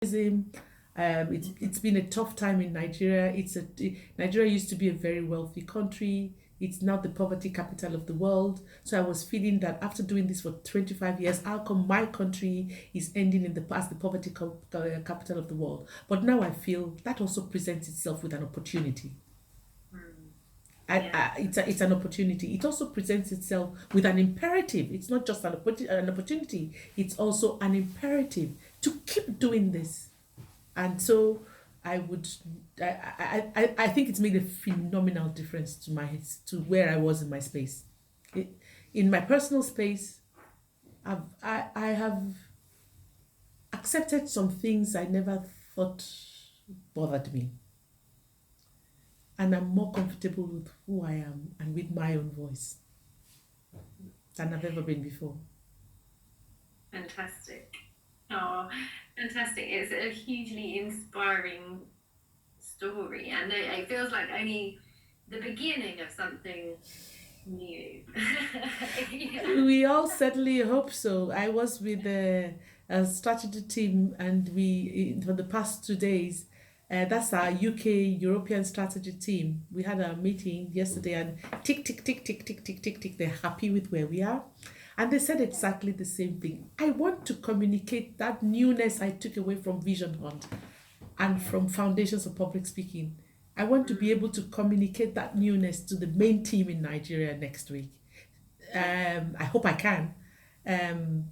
It's been a tough time in Nigeria. Nigeria used to be a very wealthy country. It's now the poverty capital of the world. So I was feeling that after doing this for 25 years, how come my country is ending in the past the poverty capital of the world? But now I feel that also presents itself with an opportunity. Yeah. It's an opportunity. It also presents itself with an imperative. It's not just an opportunity, it's also an imperative to keep doing this. And so I would, I think it's made a phenomenal difference to where I was in my space. It, in my personal space, I have accepted some things I never thought bothered me, and I'm more comfortable with who I am and with my own voice than I've ever been before. Fantastic. Oh, fantastic. It's a hugely inspiring story, and it feels like only the beginning of something new. Yeah. We all certainly hope so. I was with a strategy team, and for the past 2 days, that's our UK European strategy team. We had a meeting yesterday, and tick, tick, tick, tick, tick, tick, tick, tick. They're happy with where we are. And they said exactly the same thing. I want to communicate that newness I took away from Vision Hunt and from Foundations of Public Speaking. I want to be able to communicate that newness to the main team in Nigeria next week. I hope I can.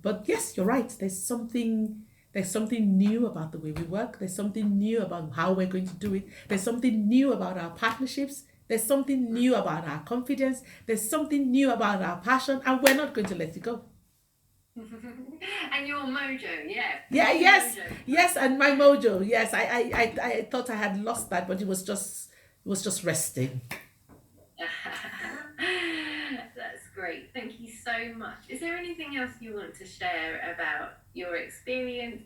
But yes, you're right. There's something new about the way we work. There's something new about how we're going to do it. There's something new about our partnerships. There's something new about our confidence. There's something new about our passion, and we're not going to let it go. And your mojo, yeah. Yeah, Your yes, mojo. yes, and my mojo. Yes, I thought I had lost that, but it was just resting. That's great. Thank you so much. Is there anything else you want to share about your experience,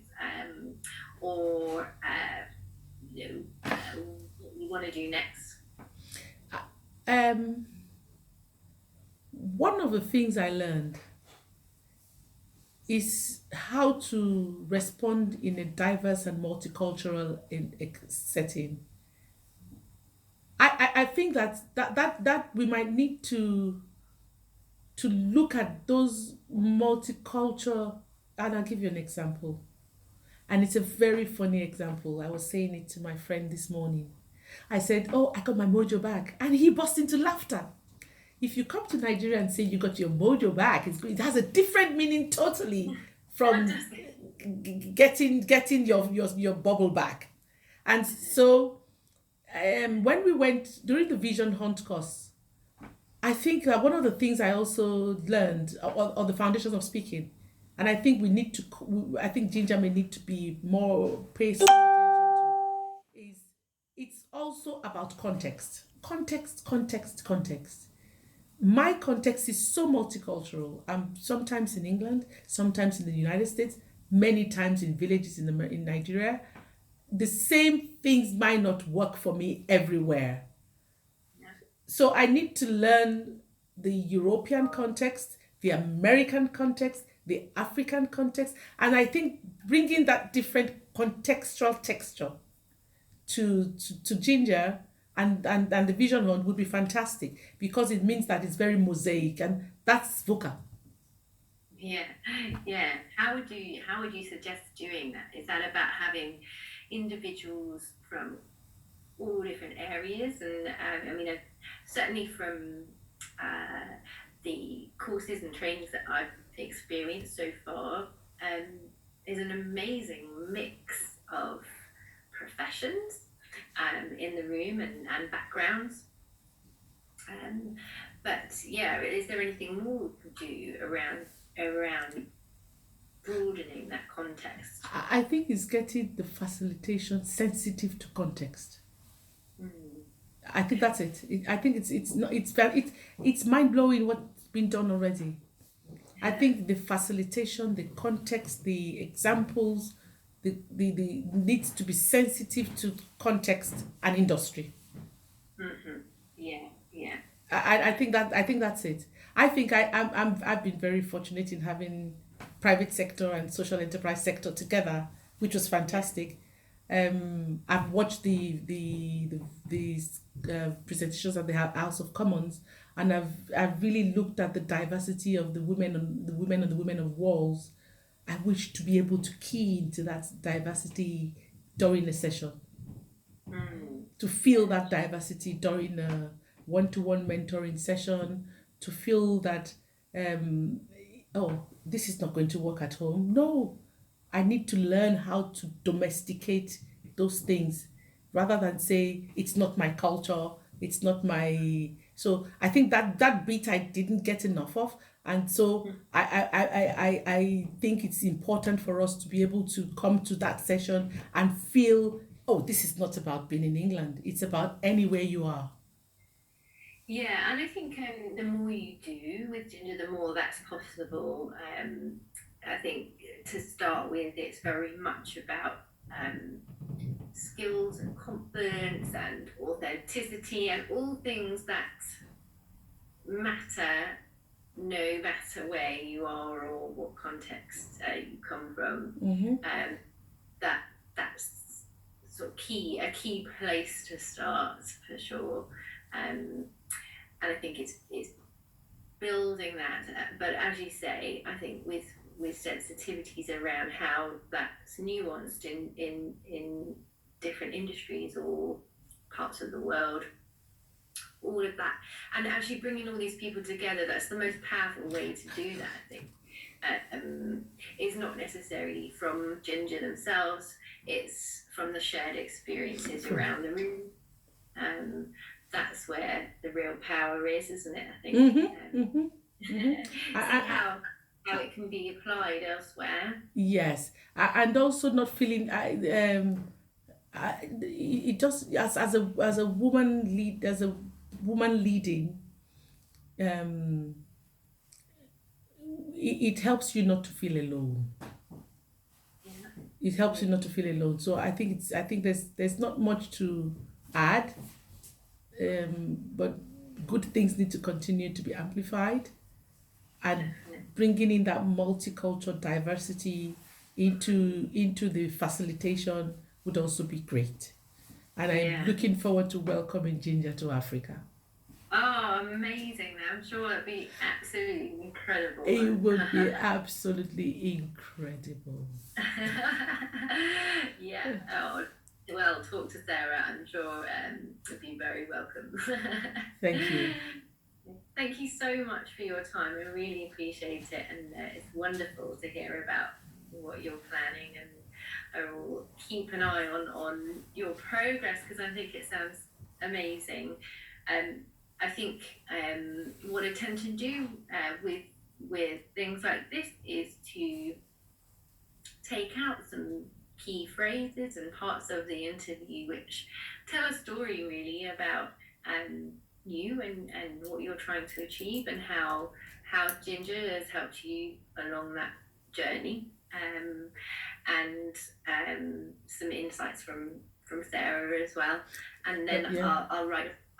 or what you want to do next? Um, one of the things I learned is how to respond in a diverse and multicultural setting. I think that we might need to look at those multicultural, and I'll give you an example. And it's a very funny example. I was saying it to my friend this morning. I said, "Oh, I got my mojo back." And he burst into laughter. If you come to Nigeria and say you got your mojo back, it has a different meaning totally from Fantastic. getting your bubble back. And so when we went during the Vision Hunt course, I think that one of the things I also learned on the foundations of speaking, and I think I think Ginger may need to be more pay some attention to, is it's also about context. Context, context, context. My context is so multicultural. I'm sometimes in England, sometimes in the United States, many times in villages in Nigeria. The same things might not work for me everywhere. Yeah. So I need to learn the European context, the American context, the African context, and I think bringing that different contextual texture to Ginger and the Vision Hunt would be fantastic because it means that it's very mosaic, and that's VUCA. Yeah, yeah. How would you suggest doing that? Is that about having individuals from all different areas? And I mean, certainly from uh, the courses and trainings that I've experienced so far, um, there's an amazing mix of professions in the room, and backgrounds. Um, but yeah, is there anything more we could do around broadening that context? I think it's getting the facilitation sensitive to context. Mm. I think that's it. I think it's not it's mind blowing what's been done already. I Yeah. think the facilitation, the context, the examples, the needs to be sensitive to context and industry. Hmm. Yeah, yeah. I think that's it. I think I've been very fortunate in having private sector and social enterprise sector together, which was fantastic. I've watched the presentations at the House of Commons, and I've really looked at the diversity of the women of walls. I wish to be able to key into that diversity during a session, to feel that diversity during a one-to-one mentoring session, to feel that oh, this is not going to work at home. No, I need to learn how to domesticate those things rather than say it's not my culture, it's not my. So I think that bit I didn't get enough of. And so I think it's important for us to be able to come to that session and feel, oh, this is not about being in England. It's about anywhere you are. Yeah, and I think the more you do with ginger, the more that's possible. I think to start with, it's very much about skills and confidence and authenticity and all things that matter no matter where you are or what context you come from. That's sort of a key place to start for sure. And I think it's building that. But as you say, I think with sensitivities around how that's nuanced in different industries or parts of the world, all of that, and actually bringing all these people together, that's the most powerful way to do that, I think. Is not necessarily from ginger themselves, it's from the shared experiences around the room. That's where the real power is, isn't it? I think. See how it can be applied elsewhere. Yes, and also not feeling it just as a woman leading, it helps you not to feel alone. Yeah. It helps you not to feel alone. So I think there's not much to add, but good things need to continue to be amplified, and bringing in that multicultural diversity into the facilitation would also be great. And I'm looking forward to welcoming Ginger to Africa. Oh, amazing. I'm sure it'll be absolutely incredible. It will be absolutely incredible. Yeah. Oh, well, talk to Sarah. I'm sure it'll be very welcome. Thank you. Thank you so much for your time. I really appreciate it. And it's wonderful to hear about what you're planning, and I will keep an eye on your progress because I think it sounds amazing. I think what I tend to do with things like this is to take out some key phrases and parts of the interview which tell a story really about you and what you're trying to achieve, and how ginger has helped you along that journey, and some insights from Sarah as well, and then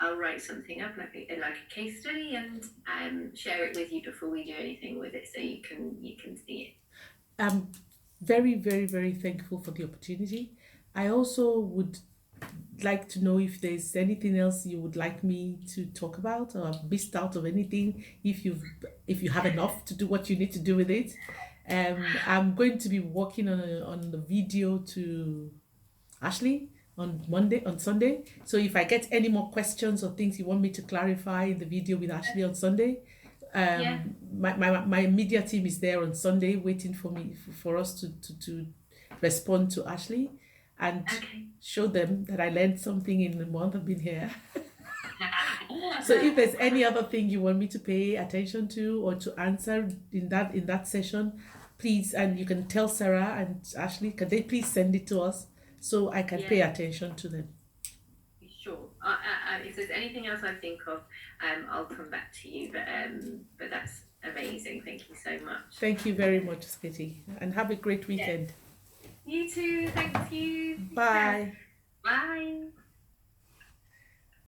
I'll write something up like a case study and share it with you before we do anything with it, so you can see it. I'm very, very, very thankful for the opportunity. I also would like to know if there's anything else you would like me to talk about, or I've missed out of anything. If you have enough to do what you need to do with it. I'm going to be working on the video to Ashley on Sunday. So if I get any more questions or things you want me to clarify in the video with Ashley on Sunday, my media team is there on Sunday waiting for me for us to respond to Ashley and show them that I learned something in the month I've been here. So if there's any other thing you want me to pay attention to or to answer in that session, please, and you can tell Sarah and Ashley, can they please send it to us so I can pay attention to them. Sure. If there's anything else I think of, I'll come back to you. But that's amazing. Thank you so much. Thank you very much, Skitty, and have a great weekend. You too. Thank you. Bye. Bye.